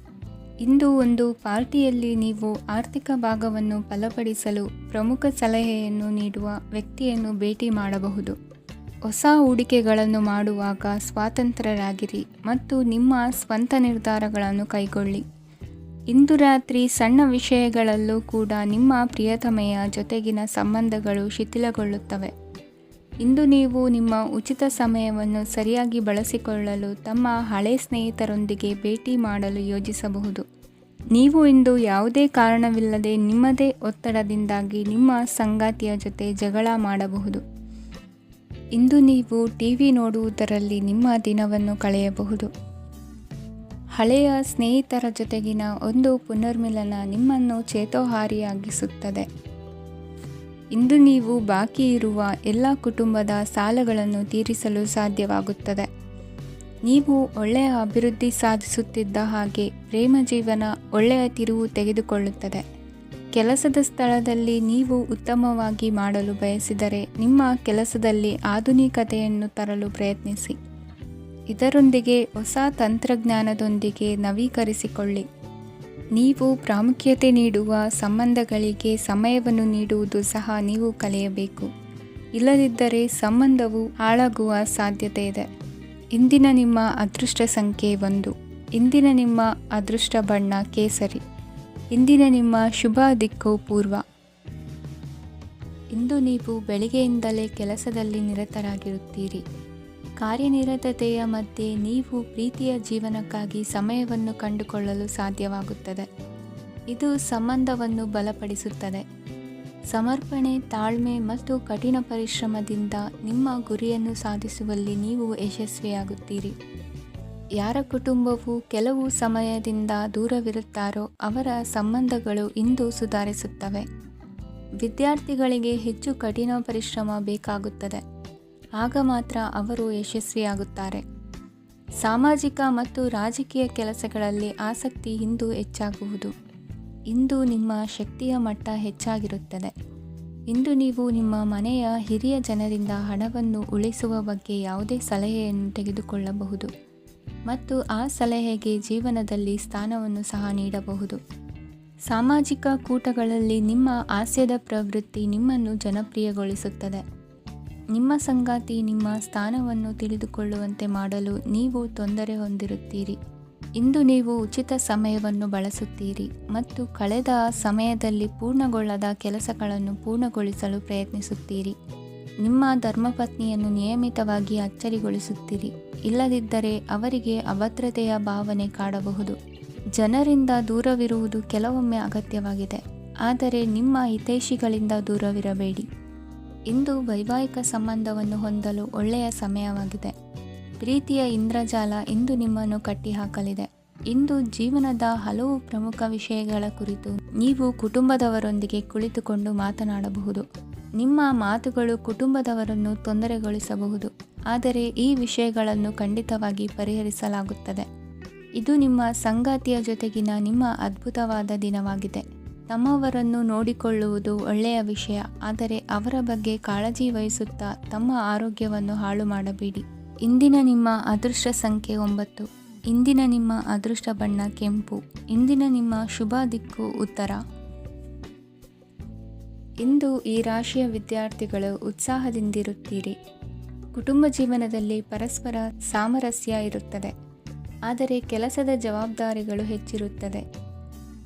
ಇಂದು ಒಂದು ಪಾರ್ಟಿಯಲ್ಲಿ ನೀವು ಆರ್ಥಿಕ ಭಾಗವನ್ನು ಬಲಪಡಿಸಲು ಪ್ರಮುಖ ಸಲಹೆಯನ್ನು ನೀಡುವ ವ್ಯಕ್ತಿಯನ್ನು ಭೇಟಿ ಮಾಡಬಹುದು. ಹೊಸ ಹೂಡಿಕೆಗಳನ್ನು ಮಾಡುವಾಗ ಸ್ವಾತಂತ್ರ್ಯರಾಗಿರಿ ಮತ್ತು ನಿಮ್ಮ ಸ್ವಂತ ನಿರ್ಧಾರಗಳನ್ನು ಕೈಗೊಳ್ಳಿ. ಇಂದು ರಾತ್ರಿ ಸಣ್ಣ ವಿಷಯಗಳಲ್ಲೂ ಕೂಡ ನಿಮ್ಮ ಪ್ರಿಯತಮೆಯ ಜೊತೆಗಿನ ಸಂಬಂಧಗಳು ಶಿಥಿಲಗೊಳ್ಳುತ್ತವೆ. ಇಂದು ನೀವು ನಿಮ್ಮ ಉಚಿತ ಸಮಯವನ್ನು ಸರಿಯಾಗಿ ಬಳಸಿಕೊಳ್ಳಲು ತಮ್ಮ ಹಳೆ ಸ್ನೇಹಿತರೊಂದಿಗೆ ಭೇಟಿ ಮಾಡಲು ಯೋಜಿಸಬಹುದು. ನೀವು ಇಂದು ಯಾವುದೇ ಕಾರಣವಿಲ್ಲದೆ ನಿಮ್ಮದೇ ಒತ್ತಡದಿಂದಾಗಿ ನಿಮ್ಮ ಸಂಗಾತಿಯ ಜೊತೆ ಜಗಳ ಮಾಡಬಹುದು. ಇಂದು ನೀವು ಟಿವಿ ನೋಡುವುದರಲ್ಲಿ ನಿಮ್ಮ ದಿನವನ್ನು ಕಳೆಯಬಹುದು. ಹಳೆಯ ಸ್ನೇಹಿತರ ಜೊತೆಗಿನ ಒಂದು ಪುನರ್ಮಿಲನ ನಿಮ್ಮನ್ನು ಚೇತೋಹಾರಿಯಾಗಿಸುತ್ತದೆ. ಇಂದು ನೀವು ಬಾಕಿ ಇರುವ ಎಲ್ಲ ಕುಟುಂಬದ ಸಾಲಗಳನ್ನು ತೀರಿಸಲು ಸಾಧ್ಯವಾಗುತ್ತದೆ. ನೀವು ಒಳ್ಳೆಯ ಅಭಿವೃದ್ಧಿ ಸಾಧಿಸುತ್ತಿದ್ದ ಹಾಗೆ ಪ್ರೇಮ ಜೀವನ ಒಳ್ಳೆಯ ತಿರುವು ತೆಗೆದುಕೊಳ್ಳುತ್ತದೆ. ಕೆಲಸದ ಸ್ಥಳದಲ್ಲಿ ನೀವು ಉತ್ತಮವಾಗಿ ಮಾಡಲು ಬಯಸಿದರೆ ನಿಮ್ಮ ಕೆಲಸದಲ್ಲಿ ಆಧುನಿಕತೆಯನ್ನು ತರಲು ಪ್ರಯತ್ನಿಸಿ. ಇದರೊಂದಿಗೆ ಹೊಸ ತಂತ್ರಜ್ಞಾನದೊಂದಿಗೆ ನವೀಕರಿಸಿಕೊಳ್ಳಿ. ನೀವು ಪ್ರಾಮುಖ್ಯತೆ ನೀಡುವ ಸಂಬಂಧಗಳಿಗೆ ಸಮಯವನ್ನು ನೀಡುವುದು ಸಹ ನೀವು ಕಲಿಯಬೇಕು. ಇಲ್ಲದಿದ್ದರೆ ಸಂಬಂಧವು ಹಾಳಾಗುವ ಸಾಧ್ಯತೆ ಇದೆ. ಇಂದಿನ ನಿಮ್ಮ ಅದೃಷ್ಟ ಸಂಖ್ಯೆ 1. ಇಂದಿನ ನಿಮ್ಮ ಅದೃಷ್ಟ ಬಣ್ಣ ಕೇಸರಿ. ಇಂದಿನ ನಿಮ್ಮ ಶುಭ ದಿಕ್ಕು ಪೂರ್ವ. ಇಂದು ನೀವು ಬೆಳಿಗ್ಗೆಯಿಂದಲೇ ಕೆಲಸದಲ್ಲಿ ನಿರತರಾಗಿರುತ್ತೀರಿ. ಕಾರ್ಯನಿರತತೆಯ ಮಧ್ಯೆ ನೀವು ಪ್ರೀತಿಯ ಜೀವನಕ್ಕಾಗಿ ಸಮಯವನ್ನು ಕಂಡುಕೊಳ್ಳಲು ಸಾಧ್ಯವಾಗುತ್ತದೆ. ಇದು ಸಂಬಂಧವನ್ನು ಬಲಪಡಿಸುತ್ತದೆ. ಸಮರ್ಪಣೆ, ತಾಳ್ಮೆ ಮತ್ತು ಕಠಿಣ ಪರಿಶ್ರಮದಿಂದ ನಿಮ್ಮ ಗುರಿಯನ್ನು ಸಾಧಿಸುವಲ್ಲಿ ನೀವು ಯಶಸ್ವಿಯಾಗುತ್ತೀರಿ. ಯಾರ ಕುಟುಂಬವು ಕೆಲವು ಸಮಯದಿಂದ ದೂರವಿರುತ್ತಾರೋ ಅವರ ಸಂಬಂಧಗಳು ಇಂದು ಸುಧಾರಿಸುತ್ತವೆ. ವಿದ್ಯಾರ್ಥಿಗಳಿಗೆ ಹೆಚ್ಚು ಕಠಿಣ ಪರಿಶ್ರಮ ಬೇಕಾಗುತ್ತದೆ. ಆಗ ಮಾತ್ರ ಅವರು ಯಶಸ್ವಿಯಾಗುತ್ತಾರೆ. ಸಾಮಾಜಿಕ ಮತ್ತು ರಾಜಕೀಯ ಕೆಲಸಗಳಲ್ಲಿ ಆಸಕ್ತಿ ಇಂದು ಹೆಚ್ಚಾಗುವುದು. ಇಂದು ನಿಮ್ಮ ಶಕ್ತಿಯ ಮಟ್ಟ ಹೆಚ್ಚಾಗಿರುತ್ತದೆ. ಇಂದು ನೀವು ನಿಮ್ಮ ಮನೆಯ ಹಿರಿಯ ಜನರಿಂದ ಹಣವನ್ನು ಉಳಿಸುವ ಬಗ್ಗೆ ಯಾವುದೇ ಸಲಹೆಯನ್ನು ತೆಗೆದುಕೊಳ್ಳಬಹುದು ಮತ್ತು ಆ ಸಲಹೆಗೆ ಜೀವನದಲ್ಲಿ ಸ್ಥಾನವನ್ನು ಸಹ ನೀಡಬಹುದು. ಸಾಮಾಜಿಕ ಕೂಟಗಳಲ್ಲಿ ನಿಮ್ಮ ಹಾಸ್ಯದ ಪ್ರವೃತ್ತಿ ನಿಮ್ಮನ್ನು ಜನಪ್ರಿಯಗೊಳಿಸುತ್ತದೆ. ನಿಮ್ಮ ಸಂಗಾತಿ ನಿಮ್ಮ ಸ್ಥಾನವನ್ನು ತಿಳಿದುಕೊಳ್ಳುವಂತೆ ಮಾಡಲು ನೀವು ತೊಂದರೆ ಹೊಂದಿರುತ್ತೀರಿ. ಇಂದು ನೀವು ಉಚಿತ ಸಮಯವನ್ನು ಬಳಸುತ್ತೀರಿ ಮತ್ತು ಕಳೆದ ಸಮಯದಲ್ಲಿ ಪೂರ್ಣಗೊಳ್ಳದ ಕೆಲಸಗಳನ್ನು ಪೂರ್ಣಗೊಳಿಸಲು ಪ್ರಯತ್ನಿಸುತ್ತೀರಿ. ನಿಮ್ಮ ಧರ್ಮಪತ್ನಿಯನ್ನು ನಿಯಮಿತವಾಗಿ ಅಚ್ಚರಿಗೊಳಿಸುತ್ತೀರಿ. ಇಲ್ಲದಿದ್ದರೆ ಅವರಿಗೆ ಅಭದ್ರತೆಯ ಭಾವನೆ ಕಾಡಬಹುದು. ಜನರಿಂದ ದೂರವಿರುವುದು ಕೆಲವೊಮ್ಮೆ ಅಗತ್ಯವಾಗಿದೆ, ಆದರೆ ನಿಮ್ಮ ಹಿತೈಷಿಗಳಿಂದ ದೂರವಿರಬೇಡಿ. ಇಂದು ವೈವಾಹಿಕ ಸಂಬಂಧವನ್ನು ಹೊಂದಲು ಒಳ್ಳೆಯ ಸಮಯವಾಗಿದೆ. ಪ್ರೀತಿಯ ಇಂದ್ರಜಾಲ ಇಂದು ನಿಮ್ಮನ್ನು ಕಟ್ಟಿಹಾಕಲಿದೆ. ಇಂದು ಜೀವನದ ಹಲವು ಪ್ರಮುಖ ವಿಷಯಗಳ ಕುರಿತು ನೀವು ಕುಟುಂಬದವರೊಂದಿಗೆ ಕುಳಿತುಕೊಂಡು ಮಾತನಾಡಬಹುದು. ನಿಮ್ಮ ಮಾತುಗಳು ಕುಟುಂಬದವರನ್ನು ತೊಂದರೆಗೊಳಿಸಬಹುದು, ಆದರೆ ಈ ವಿಷಯಗಳನ್ನು ಖಂಡಿತವಾಗಿ ಪರಿಹರಿಸಲಾಗುತ್ತದೆ. ಇದು ನಿಮ್ಮ ಸಂಗಾತಿಯ ಜೊತೆಗಿನ ನಿಮ್ಮ ಅದ್ಭುತವಾದ ದಿನವಾಗಿದೆ. ತಮ್ಮವರನ್ನು ನೋಡಿಕೊಳ್ಳುವುದು ಒಳ್ಳೆಯ ವಿಷಯ, ಆದರೆ ಅವರ ಬಗ್ಗೆ ಕಾಳಜಿ ವಹಿಸುತ್ತಾ ತಮ್ಮ ಆರೋಗ್ಯವನ್ನು ಹಾಳು ಮಾಡಬೇಡಿ. ಇಂದಿನ ನಿಮ್ಮ ಅದೃಷ್ಟ ಸಂಖ್ಯೆ 9. ಇಂದಿನ ನಿಮ್ಮ ಅದೃಷ್ಟ ಬಣ್ಣ ಕೆಂಪು. ಇಂದಿನ ನಿಮ್ಮ ಶುಭ ದಿಕ್ಕು ಉತ್ತರ. ಇಂದು ಈ ರಾಶಿಯ ವಿದ್ಯಾರ್ಥಿಗಳು ಉತ್ಸಾಹದಿಂದಿರುತ್ತೀರಿ. ಕುಟುಂಬ ಜೀವನದಲ್ಲಿ ಪರಸ್ಪರ ಸಾಮರಸ್ಯ ಇರುತ್ತದೆ, ಆದರೆ ಕೆಲಸದ ಜವಾಬ್ದಾರಿಗಳು ಹೆಚ್ಚಿರುತ್ತದೆ.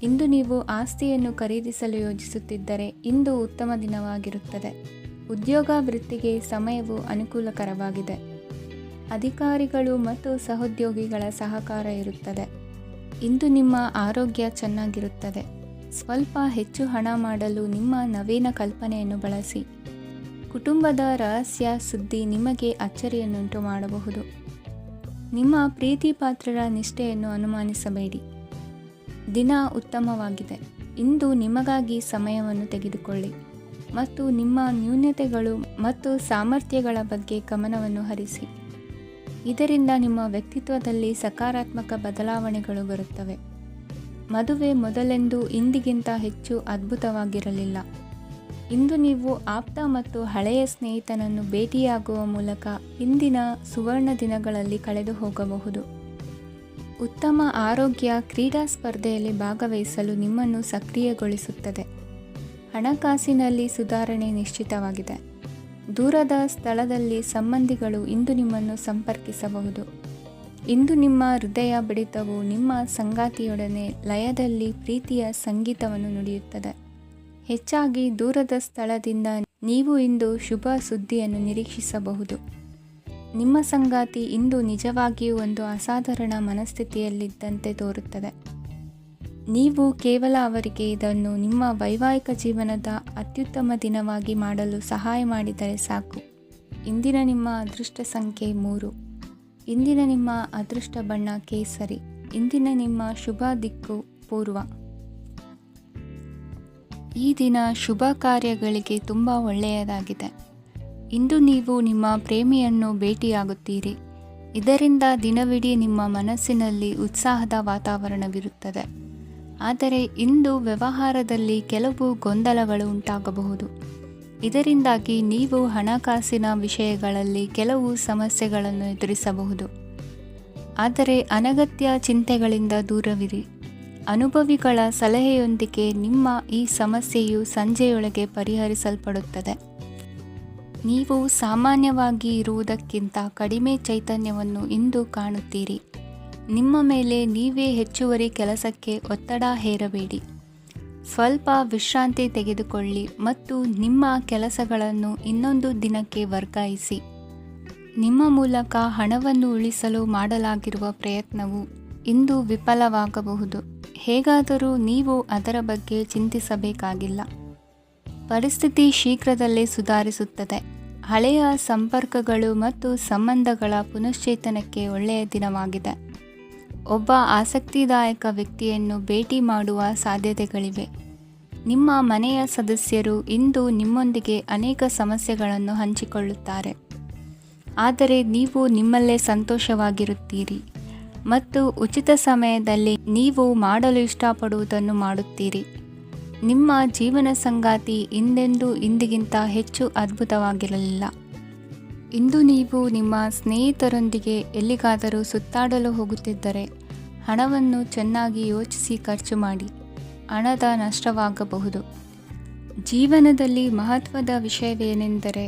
ಇಂದು ನೀವು ಆಸ್ತಿಯನ್ನು ಖರೀದಿಸಲು ಯೋಜಿಸುತ್ತಿದ್ದರೆ ಇಂದು ಉತ್ತಮ ದಿನವಾಗಿರುತ್ತದೆ. ಉದ್ಯೋಗ ವೃತ್ತಿಗೆ ಸಮಯವು ಅನುಕೂಲಕರವಾಗಿದೆ. ಅಧಿಕಾರಿಗಳು ಮತ್ತು ಸಹೋದ್ಯೋಗಿಗಳ ಸಹಕಾರ ಇರುತ್ತದೆ. ಇಂದು ನಿಮ್ಮ ಆರೋಗ್ಯ ಚೆನ್ನಾಗಿರುತ್ತದೆ. ಸ್ವಲ್ಪ ಹೆಚ್ಚು ಹಣ ಮಾಡಲು ನಿಮ್ಮ ನವೀನ ಕಲ್ಪನೆಯನ್ನು ಬಳಸಿ. ಕುಟುಂಬದ ರಹಸ್ಯ ಸುದ್ದಿ ನಿಮಗೆ ಅಚ್ಚರಿಯನ್ನುಂಟು ಮಾಡಬಹುದು. ನಿಮ್ಮ ಪ್ರೀತಿ ಪಾತ್ರರ ನಿಷ್ಠೆಯನ್ನು ಅನುಮಾನಿಸಬೇಡಿ. ದಿನ ಉತ್ತಮವಾಗಿದೆ. ಇಂದು ನಿಮಗಾಗಿ ಸಮಯವನ್ನು ತೆಗೆದುಕೊಳ್ಳಿ ಮತ್ತು ನಿಮ್ಮ ನ್ಯೂನತೆಗಳು ಮತ್ತು ಸಾಮರ್ಥ್ಯಗಳ ಬಗ್ಗೆ ಗಮನವನ್ನು ಹರಿಸಿ. ಇದರಿಂದ ನಿಮ್ಮ ವ್ಯಕ್ತಿತ್ವದಲ್ಲಿ ಸಕಾರಾತ್ಮಕ ಬದಲಾವಣೆಗಳು ಬರುತ್ತವೆ. ಮದುವೆ ಮೊದಲೆಂದೂ ಇಂದಿಗಿಂತ ಹೆಚ್ಚು ಅದ್ಭುತವಾಗಿರಲಿಲ್ಲ. ಇಂದು ನೀವು ಆಪ್ತ ಮತ್ತು ಹಳೆಯ ಸ್ನೇಹಿತನನ್ನು ಭೇಟಿಯಾಗುವ ಮೂಲಕ ಹಿಂದಿನ ಸುವರ್ಣ ದಿನಗಳಲ್ಲಿ ಕಳೆದು ಹೋಗಬಹುದು. ಉತ್ತಮ ಆರೋಗ್ಯ ಕ್ರೀಡಾ ಸ್ಪರ್ಧೆಯಲ್ಲಿ ಭಾಗವಹಿಸಲು ನಿಮ್ಮನ್ನು ಸಕ್ರಿಯಗೊಳಿಸುತ್ತದೆ. ಹಣಕಾಸಿನಲ್ಲಿ ಸುಧಾರಣೆ ನಿಶ್ಚಿತವಾಗಿದೆ. ದೂರದ ಸ್ಥಳದಲ್ಲಿ ಸಂಬಂಧಿಗಳು ಇಂದು ನಿಮ್ಮನ್ನು ಸಂಪರ್ಕಿಸಬಹುದು. ಇಂದು ನಿಮ್ಮ ಹೃದಯ ಬಡಿತವು ನಿಮ್ಮ ಸಂಗಾತಿಯೊಡನೆ ಲಯದಲ್ಲಿ ಪ್ರೀತಿಯ ಸಂಗೀತವನ್ನು ನುಡಿಯುತ್ತದೆ. ಹೆಚ್ಚಾಗಿ ದೂರದ ಸ್ಥಳದಿಂದ ನೀವು ಇಂದು ಶುಭ ಸುದ್ದಿಯನ್ನು ನಿರೀಕ್ಷಿಸಬಹುದು. ನಿಮ್ಮ ಸಂಗಾತಿ ಇಂದು ನಿಜವಾಗಿಯೂ ಒಂದು ಅಸಾಧಾರಣ ಮನಸ್ಥಿತಿಯಲ್ಲಿದ್ದಂತೆ ತೋರುತ್ತದೆ. ನೀವು ಕೇವಲ ಅವರಿಗೆ ಇದನ್ನು ನಿಮ್ಮ ವೈವಾಹಿಕ ಜೀವನದ ಅತ್ಯುತ್ತಮ ದಿನವಾಗಿ ಮಾಡಲು ಸಹಾಯ ಮಾಡಿದರೆ ಸಾಕು. ಇಂದಿನ ನಿಮ್ಮ ಅದೃಷ್ಟ ಸಂಖ್ಯೆ 3. ಇಂದಿನ ನಿಮ್ಮ ಅದೃಷ್ಟ ಬಣ್ಣ ಕೇಸರಿ. ಇಂದಿನ ನಿಮ್ಮ ಶುಭ ದಿಕ್ಕು ಪೂರ್ವ. ಈ ದಿನ ಶುಭ ಕಾರ್ಯಗಳಿಗೆ ತುಂಬ ಒಳ್ಳೆಯದಾಗಿದೆ. ಇಂದು ನೀವು ನಿಮ್ಮ ಪ್ರೇಮಿಯನ್ನು ಭೇಟಿಯಾಗುತ್ತೀರಿ. ಇದರಿಂದ ದಿನವಿಡೀ ನಿಮ್ಮ ಮನಸ್ಸಿನಲ್ಲಿ ಉತ್ಸಾಹದ ವಾತಾವರಣವಿರುತ್ತದೆ. ಆದರೆ ಇಂದು ವ್ಯವಹಾರದಲ್ಲಿ ಕೆಲವು ಗೊಂದಲಗಳು ಉಂಟಾಗಬಹುದು. ಇದರಿಂದಾಗಿ ನೀವು ಹಣಕಾಸಿನ ವಿಷಯಗಳಲ್ಲಿ ಕೆಲವು ಸಮಸ್ಯೆಗಳನ್ನು ಎದುರಿಸಬಹುದು. ಆದರೆ ಅನಗತ್ಯ ಚಿಂತೆಗಳಿಂದ ದೂರವಿರಿ. ಅನುಭವಿಗಳ ಸಲಹೆಯೊಂದಿಗೆ ನಿಮ್ಮ ಈ ಸಮಸ್ಯೆಯು ಸಂಜೆಯೊಳಗೆ ಪರಿಹರಿಸಲ್ಪಡುತ್ತದೆ. ನೀವು ಸಾಮಾನ್ಯವಾಗಿ ಇರುವುದಕ್ಕಿಂತ ಕಡಿಮೆ ಚೈತನ್ಯವನ್ನು ಇಂದು ಕಾಣುತ್ತೀರಿ. ನಿಮ್ಮ ಮೇಲೆ ನೀವೇ ಹೆಚ್ಚುವರಿ ಕೆಲಸಕ್ಕೆ ಒತ್ತಡ ಹೇರಬೇಡಿ. ಸ್ವಲ್ಪ ವಿಶ್ರಾಂತಿ ತೆಗೆದುಕೊಳ್ಳಿ ಮತ್ತು ನಿಮ್ಮ ಕೆಲಸಗಳನ್ನು ಇನ್ನೊಂದು ದಿನಕ್ಕೆ ವರ್ಗಾಯಿಸಿ. ನಿಮ್ಮ ಮೂಲಕ ಹಣವನ್ನು ಉಳಿಸಲು ಮಾಡಲಾಗಿರುವ ಪ್ರಯತ್ನವು ಇಂದು ವಿಫಲವಾಗಬಹುದು. ಹೇಗಾದರೂ ನೀವು ಅದರ ಬಗ್ಗೆ ಚಿಂತಿಸಬೇಕಾಗಿಲ್ಲ. ಪರಿಸ್ಥಿತಿ ಶೀಘ್ರದಲ್ಲೇ ಸುಧಾರಿಸುತ್ತದೆ. ಹಳೆಯ ಸಂಪರ್ಕಗಳು ಮತ್ತು ಸಂಬಂಧಗಳ ಪುನಶ್ಚೇತನಕ್ಕೆ ಒಳ್ಳೆಯ ದಿನವಾಗಿದೆ. ಒಬ್ಬ ಆಸಕ್ತಿದಾಯಕ ವ್ಯಕ್ತಿಯನ್ನು ಭೇಟಿ ಮಾಡುವ ಸಾಧ್ಯತೆಗಳಿವೆ. ನಿಮ್ಮ ಮನೆಯ ಸದಸ್ಯರು ಇಂದು ನಿಮ್ಮೊಂದಿಗೆ ಅನೇಕ ಸಮಸ್ಯೆಗಳನ್ನು ಹಂಚಿಕೊಳ್ಳುತ್ತಾರೆ. ಆದರೆ ನೀವು ನಿಮ್ಮಲ್ಲೇ ಸಂತೋಷವಾಗಿರುತ್ತೀರಿ ಮತ್ತು ಉಚಿತ ಸಮಯದಲ್ಲಿ ನೀವು ಮಾಡಲು ಇಷ್ಟಪಡುವುದನ್ನು ಮಾಡುತ್ತೀರಿ. ನಿಮ್ಮ ಜೀವನ ಸಂಗಾತಿ ಇಂದೆಂದೂ ಇಂದಿಗಿಂತ ಹೆಚ್ಚು ಅದ್ಭುತವಾಗಿರಲಿಲ್ಲ. ಇಂದು ನೀವು ನಿಮ್ಮ ಸ್ನೇಹಿತರೊಂದಿಗೆ ಎಲ್ಲಿಗಾದರೂ ಸುತ್ತಾಡಲು ಹೋಗುತ್ತಿದ್ದರೆ ಹಣವನ್ನು ಚೆನ್ನಾಗಿ ಯೋಚಿಸಿ ಖರ್ಚು ಮಾಡಿ. ಹಣದ ನಷ್ಟವಾಗಬಹುದು. ಜೀವನದಲ್ಲಿ ಮಹತ್ವದ ವಿಷಯವೇನೆಂದರೆ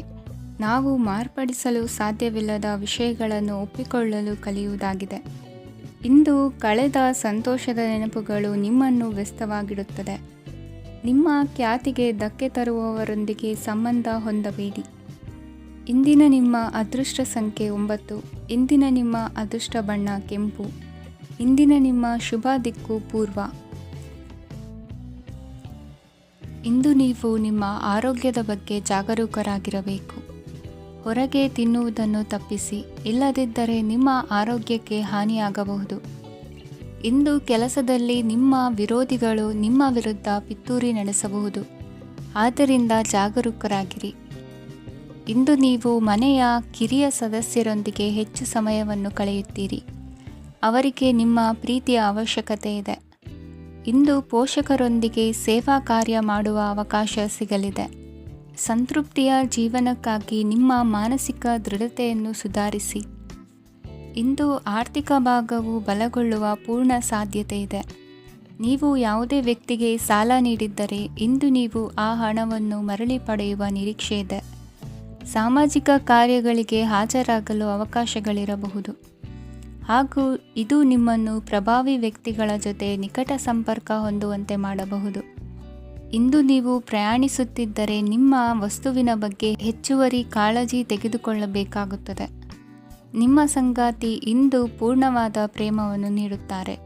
ನಾವು ಮಾರ್ಪಡಿಸಲು ಸಾಧ್ಯವಿಲ್ಲದ ವಿಷಯಗಳನ್ನು ಒಪ್ಪಿಕೊಳ್ಳಲು ಕಲಿಯುವುದಾಗಿದೆ. ಇಂದು ಕಳೆದ ಸಂತೋಷದ ನೆನಪುಗಳು ನಿಮ್ಮನ್ನು ವ್ಯಸ್ತವಾಗಿಡುತ್ತದೆ. ನಿಮ್ಮ ಖ್ಯಾತಿಗೆ ಧಕ್ಕೆ ತರುವವರೊಂದಿಗೆ ಸಂಬಂಧ ಹೊಂದಬೇಡಿ. ಇಂದಿನ ನಿಮ್ಮ ಅದೃಷ್ಟ ಸಂಖ್ಯೆ 9. ಇಂದಿನ ನಿಮ್ಮ ಅದೃಷ್ಟ ಬಣ್ಣ ಕೆಂಪು. ಇಂದಿನ ನಿಮ್ಮ ಶುಭ ದಿಕ್ಕು ಪೂರ್ವ. ಇಂದು ನೀವು ನಿಮ್ಮ ಆರೋಗ್ಯದ ಬಗ್ಗೆ ಜಾಗರೂಕರಾಗಿರಬೇಕು. ಹೊರಗೆ ತಿನ್ನುವುದನ್ನು ತಪ್ಪಿಸಿ, ಇಲ್ಲದಿದ್ದರೆ ನಿಮ್ಮ ಆರೋಗ್ಯಕ್ಕೆ ಹಾನಿಯಾಗಬಹುದು. ಇಂದು ಕೆಲಸದಲ್ಲಿ ನಿಮ್ಮ ವಿರೋಧಿಗಳು ನಿಮ್ಮ ವಿರುದ್ಧ ಪಿತೂರಿ ನಡೆಸಬಹುದು. ಆದ್ದರಿಂದ ಜಾಗರೂಕರಾಗಿರಿ. ಇಂದು ನೀವು ಮನೆಯ ಕಿರಿಯ ಸದಸ್ಯರೊಂದಿಗೆ ಹೆಚ್ಚು ಸಮಯವನ್ನು ಕಳೆಯುತ್ತೀರಿ. ಅವರಿಗೆ ನಿಮ್ಮ ಪ್ರೀತಿಯ ಅವಶ್ಯಕತೆ ಇದೆ. ಇಂದು ಪೋಷಕರೊಂದಿಗೆ ಸೇವಾ ಕಾರ್ಯ ಮಾಡುವ ಅವಕಾಶ ಸಿಗಲಿದೆ. ಸಂತೃಪ್ತಿಯ ಜೀವನಕ್ಕಾಗಿ ನಿಮ್ಮ ಮಾನಸಿಕ ದೃಢತೆಯನ್ನು ಸುಧಾರಿಸಿ. ಇಂದು ಆರ್ಥಿಕ ಭಾಗವು ಬಲಗೊಳ್ಳುವ ಪೂರ್ಣ ಸಾಧ್ಯತೆ ಇದೆ. ನೀವು ಯಾವುದೇ ವ್ಯಕ್ತಿಗೆ ಸಾಲ ನೀಡಿದ್ದರೆ ಇಂದು ನೀವು ಆ ಹಣವನ್ನು ಮರಳಿ ಪಡೆಯುವ ನಿರೀಕ್ಷೆ ಇದೆ. ಸಾಮಾಜಿಕ ಕಾರ್ಯಗಳಿಗೆ ಹಾಜರಾಗಲು ಅವಕಾಶಗಳಿರಬಹುದು ಹಾಗೂ ಇದು ನಿಮ್ಮನ್ನು ಪ್ರಭಾವಿ ವ್ಯಕ್ತಿಗಳ ಜೊತೆ ನಿಕಟ ಸಂಪರ್ಕ ಹೊಂದುವಂತೆ ಮಾಡಬಹುದು. ಇಂದು ನೀವು ಪ್ರಯಾಣಿಸುತ್ತಿದ್ದರೆ ನಿಮ್ಮ ವಸ್ತುವಿನ ಬಗ್ಗೆ ಹೆಚ್ಚುವರಿ ಕಾಳಜಿ ತೆಗೆದುಕೊಳ್ಳಬೇಕಾಗುತ್ತದೆ. ನಿಮ್ಮ ಸಂಗಾತಿ ಇಂದು ಪೂರ್ಣವಾದ ಪ್ರೇಮವನ್ನು ನೀಡುತ್ತಾರೆ.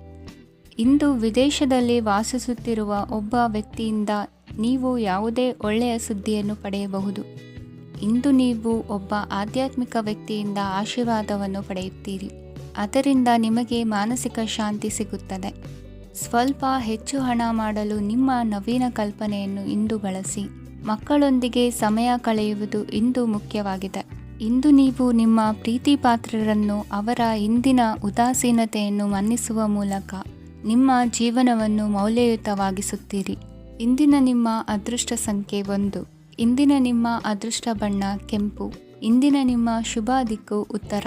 ಇಂದು ವಿದೇಶದಲ್ಲಿ ವಾಸಿಸುತ್ತಿರುವ ಒಬ್ಬ ವ್ಯಕ್ತಿಯಿಂದ ನೀವು ಯಾವುದೇ ಒಳ್ಳೆಯ ಸುದ್ದಿಯನ್ನು ಪಡೆಯಬಹುದು. ಇಂದು ನೀವು ಒಬ್ಬ ಆಧ್ಯಾತ್ಮಿಕ ವ್ಯಕ್ತಿಯಿಂದ ಆಶೀರ್ವಾದವನ್ನು ಪಡೆಯುತ್ತೀರಿ. ಅದರಿಂದ ನಿಮಗೆ ಮಾನಸಿಕ ಶಾಂತಿ ಸಿಗುತ್ತದೆ. ಸ್ವಲ್ಪ ಹೆಚ್ಚು ಹಣ ಮಾಡಲು ನಿಮ್ಮ ನವೀನ ಕಲ್ಪನೆಯನ್ನು ಇಂದು ಬಳಸಿ. ಮಕ್ಕಳೊಂದಿಗೆ ಸಮಯ ಕಳೆಯುವುದು ಇಂದು ಮುಖ್ಯವಾಗಿದೆ. ಇಂದು ನೀವು ನಿಮ್ಮ ಪ್ರೀತಿ ಪಾತ್ರರನ್ನು ಅವರ ಇಂದಿನ ಉದಾಸೀನತೆಯನ್ನು ಮನ್ನಿಸುವ ಮೂಲಕ ನಿಮ್ಮ ಜೀವನವನ್ನು ಮೌಲ್ಯಯುತವಾಗಿಸುತ್ತೀರಿ. ಇಂದಿನ ನಿಮ್ಮ ಅದೃಷ್ಟ ಸಂಖ್ಯೆ 1. ಇಂದಿನ ನಿಮ್ಮ ಅದೃಷ್ಟ ಬಣ್ಣ ಕೆಂಪು. ಇಂದಿನ ನಿಮ್ಮ ಶುಭ ದಿಕ್ಕು ಉತ್ತರ.